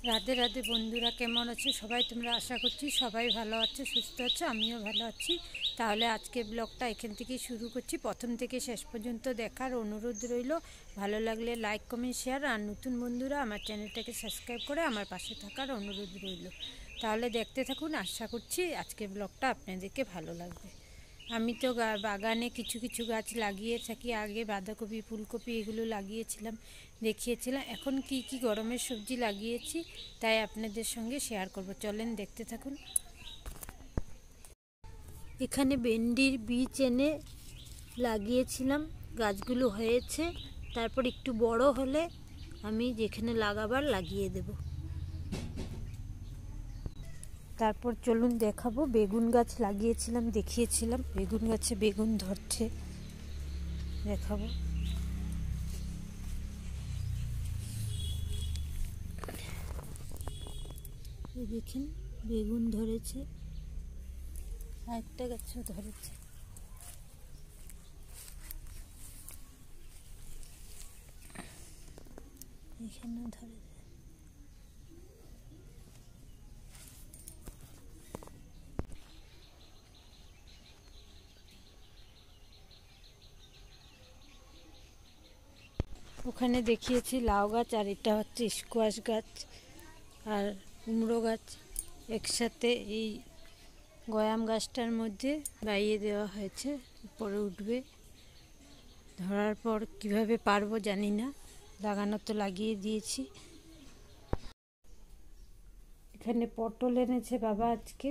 রাধে রাধে বন্ধুরা, কেমন আছো সবাই? তোমরা আশা করছি সবাই ভালো আছো, সুস্থ আছো, আমিও ভালো আছি। তাহলে আজকে ব্লগটা এখান থেকেই শুরু করছি। প্রথম থেকে শেষ পর্যন্ত দেখার অনুরোধ রইল। ভালো লাগলে লাইক, কমেন্ট, শেয়ার, আর নতুন বন্ধুরা আমার চ্যানেলটাকে সাবস্ক্রাইব করে আমার পাশে থাকার অনুরোধ রইল। তাহলে দেখতে থাকুন, আশা করছি আজকের ব্লগটা আপনাদেরকে ভালো লাগবে। আমি তো বাগানে কিছু কিছু গাছ লাগিয়ে থাকি। আগে বাঁধাকপি, ফুলকপি এগুলো লাগিয়েছিলাম, দেখিয়েছিলাম। এখন কি কি গরমের সবজি লাগিয়েছি তাই আপনাদের সঙ্গে শেয়ার করব। চলেন দেখতে থাকুন। এখানে ভেন্ডির বীজ এনে লাগিয়েছিলাম, গাছগুলো হয়েছে। তারপর একটু বড় হলে আমি যেখানে লাগাবার লাগিয়ে দেব। তারপর চলুন দেখাবো। বেগুন গাছ লাগিয়েছিলাম, দেখিয়েছিলাম। বেগুন গাছে বেগুন ধরছে, দেখাবো। এই দেখেন, বেগুন ধরেছে, একটা গাছও ধরেছে। এখানেও ধরেছে। ওখানে দেখিয়েছি লাউ গাছ, আর এটা হচ্ছে স্কোয়াশ গাছ আর কুমড়ো গাছ একসাথে এই গয়াম গাছটার মধ্যে বাইয়ে দেওয়া হয়েছে। উপরে উঠবে, ধরার পর কিভাবে পারবো জানি না, লাগানো তো লাগিয়ে দিয়েছি। এখানে পটল এনেছে বাবা আজকে,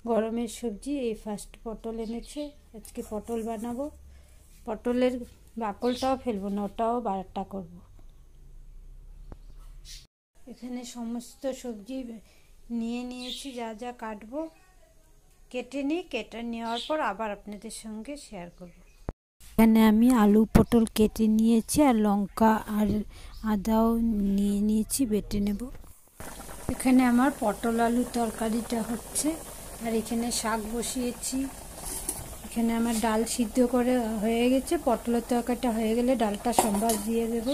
গরমের সবজি। এই ফার্স্ট পটল এনেছে, আজকে পটল বানাবো। পটলের বাকলটাও ফেলবো না, ওটাও বাটা করব। এখানে সমস্ত সবজি নিয়ে নিয়েছি, যা যা কাটবো কেটে নিই। কেটে নেওয়ার পর আবার আপনাদের সঙ্গে শেয়ার করব। এখানে আমি আলু পটল কেটে নিয়েছি, আর লঙ্কা আর আদাও নিয়ে নিয়েছি, বেটে নেব। এখানে আমার পটল আলু তরকারিটা হচ্ছে, আর এখানে শাক বসিয়েছি। এখানে আমার ডাল সিদ্ধ করে হয়ে গেছে। পটলের তরকারিটা হয়ে গেলে ডালটা সম্বাস দিয়ে দেব।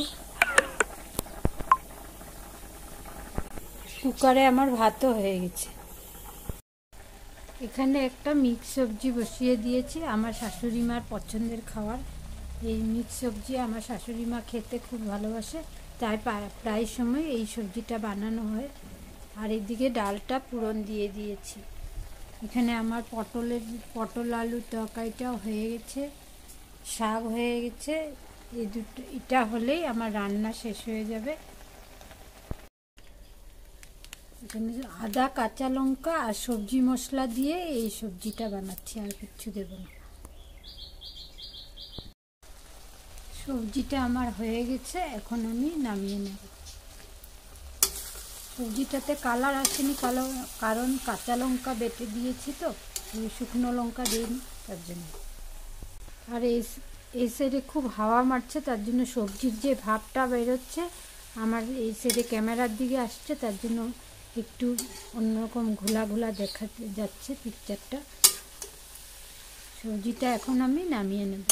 কুকারে আমার ভাতও হয়ে গেছে। এখানে একটা মিক্স সবজি বসিয়ে দিয়েছি, আমার শাশুড়ি মার পছন্দের খাবার। এই মিক্স সবজি আমার শাশুড়ি মা খেতে খুব ভালোবাসে, তাই প্রায় সময় এই সবজিটা বানানো হয়। আর এদিকে ডালটা পুরন দিয়ে দিয়েছি। এখানে আমার পটল আলুর তরকারিটাও হয়ে গেছে, শাক হয়ে গেছে। এই দুটো এটা হলেই আমার রান্না শেষ হয়ে যাবে। এখানে আদা, কাঁচা লঙ্কা আর সবজি মশলা দিয়ে এই সবজিটা বানাচ্ছি, আর কিচ্ছু দেব না। সবজিটা আমার হয়ে গেছে, এখন আমি নামিয়ে নেব। সবজিটাতে কালার আসেনি, কারণ কাঁচা লঙ্কা বেটে দিয়েছি, তো শুকনো লঙ্কা দিইনি, তার জন্য। আর এই সাইডে খুব হাওয়া মারছে, তার জন্য সবজির যে ভাবটা বেরোচ্ছে আমার এই সাইডে ক্যামেরার দিকে আসছে, তার জন্য একটু অন্যরকম ঘোলা ঘোলা দেখা যাচ্ছে পিকচারটা। সবজিটা এখন আমি নামিয়ে নেব।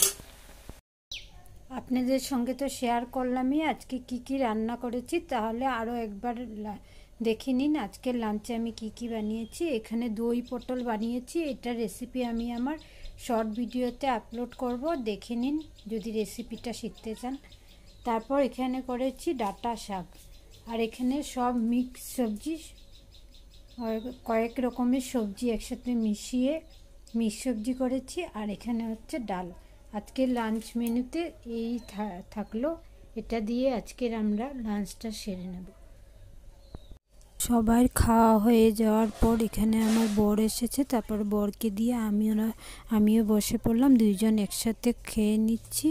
আপনাদের সঙ্গে তো শেয়ার করলামই আজকে কি কি রান্না করেছি, তাহলে আরও একবার দেখে নিন আজকের লাঞ্চে আমি কি কি বানিয়েছি। এখানে দই পটল বানিয়েছি, এটার রেসিপি আমি আমার শর্ট ভিডিওতে আপলোড করব, দেখে নিন যদি রেসিপিটা শিখতে চান। তারপর এখানে করেছি ডাঁটা শাক, আর এখানে সব মিক্স সবজি, কয়েক রকমের সবজি একসাথে মিশিয়ে মিক্স সবজি করেছি। আর এখানে হচ্ছে ডাল। আজকের লাঞ্চ মেনুতে এই থাকলো। এটা দিয়ে আজকের আমরা লাঞ্চটা সেরে নেব। সবার খাওয়া হয়ে যাওয়ার পর এখানে আমার বর এসেছে, তারপর বরকে দিয়ে আমিও বসে পড়লাম, দুইজন একসাথে খেয়ে নিচ্ছি।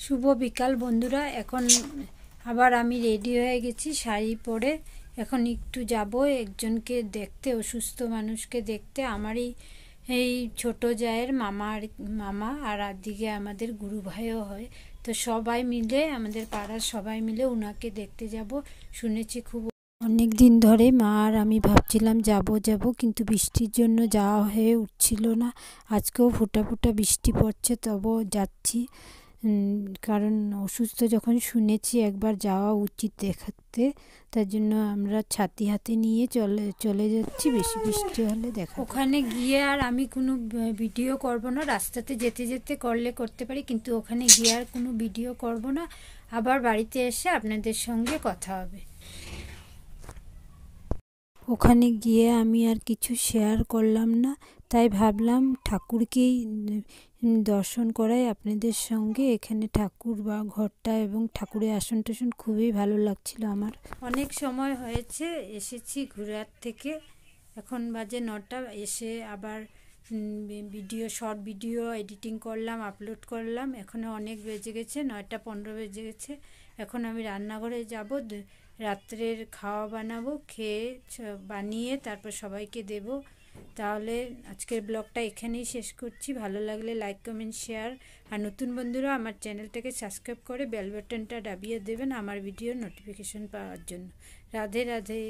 শুভ বিকাল বন্ধুরা। এখন আবার আমি রেডি হয়ে গেছি শাড়ি পরে। এখন একটু যাব একজনকে দেখতে, অসুস্থ মানুষকে দেখতে। আমারই এই ছোট জায়ের মামা, আর দিকে আমাদের গুরু ভাইও হয়। তো সবাই মিলে, আমাদের পাড়ার সবাই মিলে ওনাকে দেখতে যাব। শুনেছি খুব অনেক দিন ধরে মা আর আমি ভাবছিলাম যাব কিন্তু বৃষ্টির জন্য যাওয়া হয়ে উঠছিল না। আজকেও ফোঁটা ফোঁটা বৃষ্টি পড়ছে, তবুও যাচ্ছি। কারণ অসুস্থ যখন শুনেছি একবার যাওয়া উচিত দেখাতে, তার জন্য আমরা ছাতি হাতে নিয়ে চলে যাচ্ছি। বেশি বৃষ্টি হলে ওখানে গিয়ে আর আমি কোনো ভিডিও করব না। রাস্তাতে যেতে যেতে করলে করতে পারি, কিন্তু ওখানে গিয়ে আর কোনো ভিডিও করব না। আবার বাড়িতে এসে আপনাদের সঙ্গে কথা হবে। ওখানে গিয়ে আমি আর কিছু শেয়ার করলাম না, তাই ভাবলাম ঠাকুরকেই দর্শন করাই আপনাদের সঙ্গে। এখানে ঠাকুর বা ঘরটা এবং ঠাকুরের আসন টাসন খুবই ভালো লাগছিল আমার। অনেক সময় হয়েছে এসেছি ঘুরার থেকে, এখন বাজে 9টা। এসে আবার শর্ট ভিডিও এডিটিং করলাম, আপলোড করলাম। এখনও অনেক বেজে গেছে, 9:15 বেজে গেছে। এখন আমি রান্নাঘরে যাব, রাত্রের খাওয়া বানাবো, খেয়ে বানিয়ে তারপর সবাইকে দেব। তাহলে আজকের ব্লগটা এখানেই শেষ করছি। ভালো লাগলে লাইক, কমেন্ট, শেয়ার, আর নতুন বন্ধুরা আমার চ্যানেলটাকে সাবস্ক্রাইব করে বেল বাটনটা দাবিয়ে দেবেন আমার ভিডিওর নোটিফিকেশন পাওয়ার জন্য। রাধে রাধে।